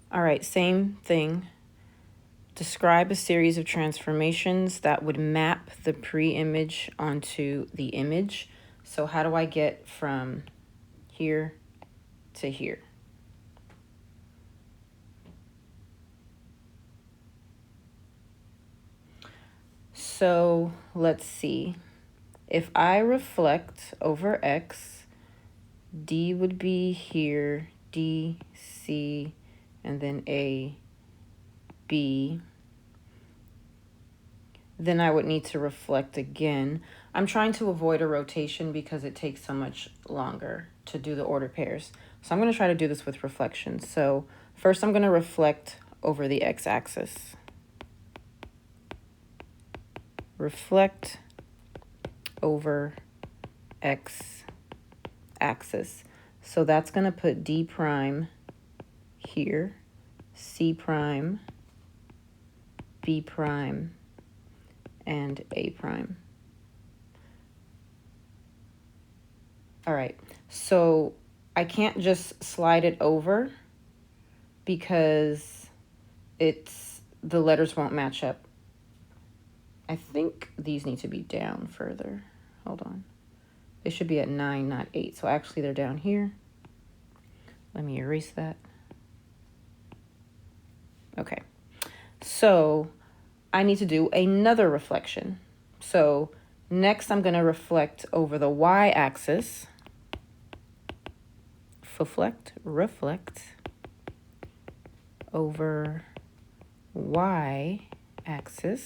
All right, same thing. Describe a series of transformations that would map the pre-image onto the image. So how do I get from here to here? So let's see. If I reflect over X, D would be here, D, C, and then A, B. Then I would need to reflect again. I'm trying to avoid a rotation because it takes so much longer to do the order pairs. So I'm going to try to do this with reflections. So first I'm going to reflect over the x-axis. Reflect over x-axis. So that's going to put D prime here, C prime, B prime, and A prime. All right, so I can't just slide it over because the letters won't match up. I think these need to be down further. Hold on. They should be at 9, not 8. So actually they're down here. Let me erase that. Okay. So I need to do another reflection. So next I'm going to reflect over the y-axis. Reflect over y-axis.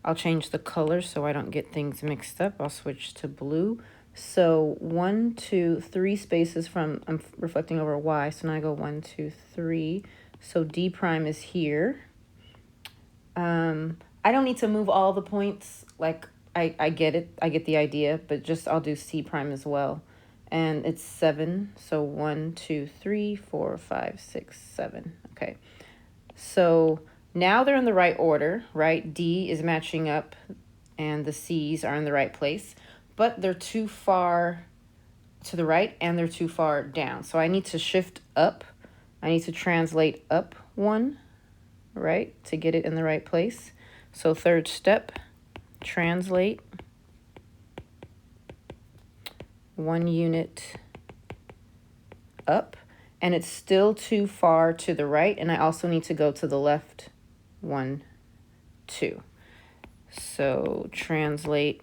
I'll change the color so I don't get things mixed up. I'll switch to blue. So 1, 2, 3 spaces from, I'm reflecting over y, so now I go 1, 2, 3. So D prime is here. I don't need to move all the points, like I get it, I get the idea, but just I'll do C prime as well. And it's 7, so 1, 2, 3, 4, 5, 6, 7. Okay, so now they're in the right order, right? D is matching up and the C's are in the right place, but they're too far to the right and they're too far down. So I need to shift up. I need to translate up 1, right, to get it in the right place. So third step, translate 1 unit up, and it's still too far to the right, and I also need to go to the left 1, 2. So translate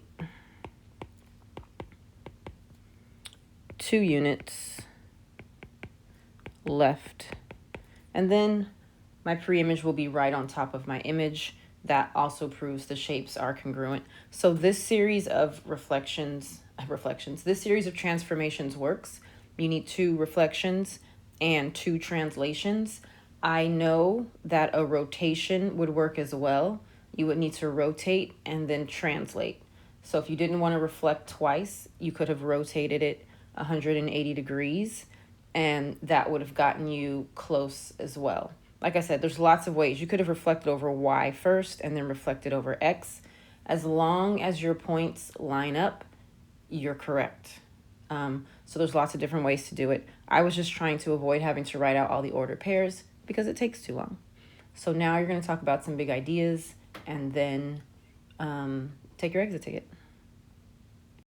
2 units left, and then my pre-image will be right on top of my image. That also proves the shapes are congruent. So this series of this series of transformations works. You need 2 reflections and 2 translations. I know that a rotation would work as well. You would need to rotate and then translate. So if you didn't want to reflect twice, you could have rotated it 180 degrees, and that would have gotten you close as well. Like I said, there's lots of ways. You could have reflected over y first and then reflected over x. As long as your points line up, you're correct. So there's lots of different ways to do it. I was just trying to avoid having to write out all the order pairs because it takes too long. So now you're going to talk about some big ideas and then take your exit ticket.